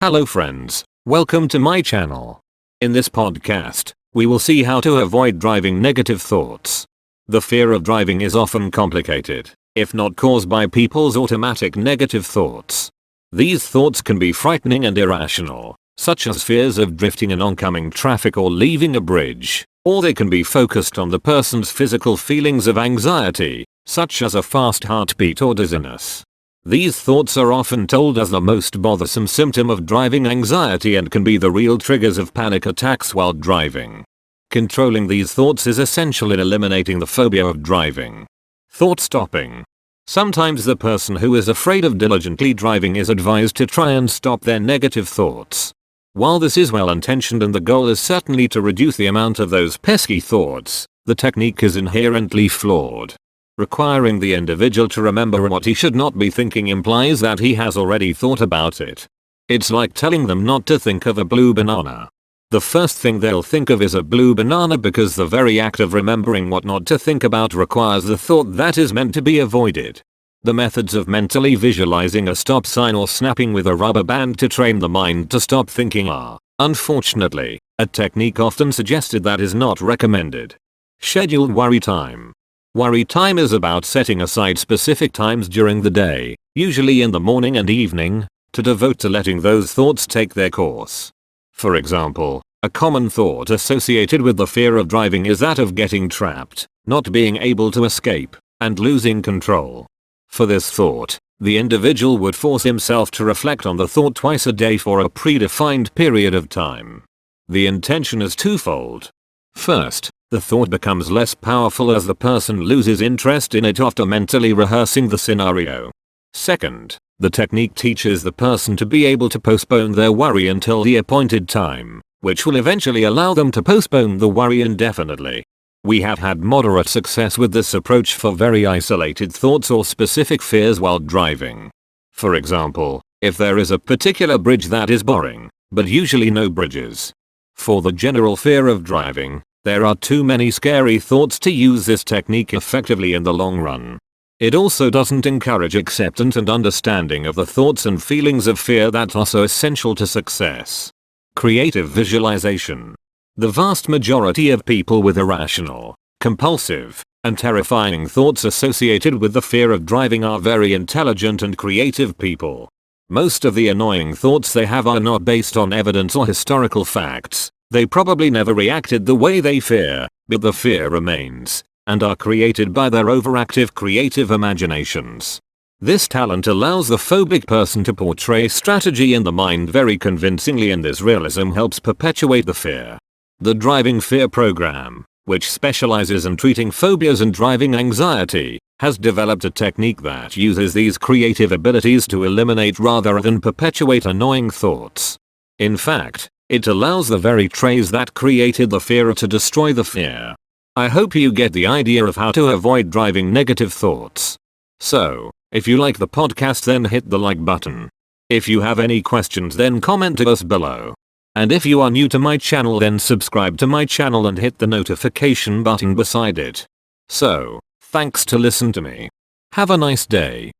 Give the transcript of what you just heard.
Hello friends, welcome to my channel. In this podcast, we will see how to avoid driving negative thoughts. The fear of driving is often complicated, if not caused by people's automatic negative thoughts. These thoughts can be frightening and irrational, such as fears of drifting in oncoming traffic or leaving a bridge, or they can be focused on the person's physical feelings of anxiety, such as a fast heartbeat or dizziness. These thoughts are often told as the most bothersome symptom of driving anxiety and can be the real triggers of panic attacks while driving. Controlling these thoughts is essential in eliminating the phobia of driving. Thought stopping. Sometimes the person who is afraid of diligently driving is advised to try and stop their negative thoughts. While this is well intentioned and the goal is certainly to reduce the amount of those pesky thoughts, the technique is inherently flawed. Requiring the individual to remember what he should not be thinking implies that he has already thought about it. It's like telling them not to think of a blue banana. The first thing they'll think of is a blue banana because the very act of remembering what not to think about requires the thought that is meant to be avoided. The methods of mentally visualizing a stop sign or snapping with a rubber band to train the mind to stop thinking are, unfortunately, a technique often suggested that is not recommended. Scheduled worry time. Worry time is about setting aside specific times during the day, usually in the morning and evening, to devote to letting those thoughts take their course. For example, a common thought associated with the fear of driving is that of getting trapped, not being able to escape, and losing control. For this thought, the individual would force himself to reflect on the thought twice a day for a predefined period of time. The intention is twofold. First, the thought becomes less powerful as the person loses interest in it after mentally rehearsing the scenario. Second, the technique teaches the person to be able to postpone their worry until the appointed time, which will eventually allow them to postpone the worry indefinitely. We have had moderate success with this approach for very isolated thoughts or specific fears while driving. For example, if there is a particular bridge that is boring, but usually no bridges. For the general fear of driving, there are too many scary thoughts to use this technique effectively in the long run. It also doesn't encourage acceptance and understanding of the thoughts and feelings of fear that are so essential to success. Creative visualization. The vast majority of people with irrational, compulsive, and terrifying thoughts associated with the fear of driving are very intelligent and creative people. Most of the annoying thoughts they have are not based on evidence or historical facts. They probably never reacted the way they fear, but the fear remains, and are created by their overactive creative imaginations. This talent allows the phobic person to portray strategy in the mind very convincingly, and this realism helps perpetuate the fear. The Driving Fear Program, which specializes in treating phobias and driving anxiety, has developed a technique that uses these creative abilities to eliminate rather than perpetuate annoying thoughts. In fact, it allows the very traits that created the fear to destroy the fear. I hope you get the idea of how to avoid driving negative thoughts. So, if you like the podcast, then hit the like button. If you have any questions, then comment to us below. And if you are new to my channel, then subscribe to my channel and hit the notification button beside it. So, thanks to listen to me. Have a nice day.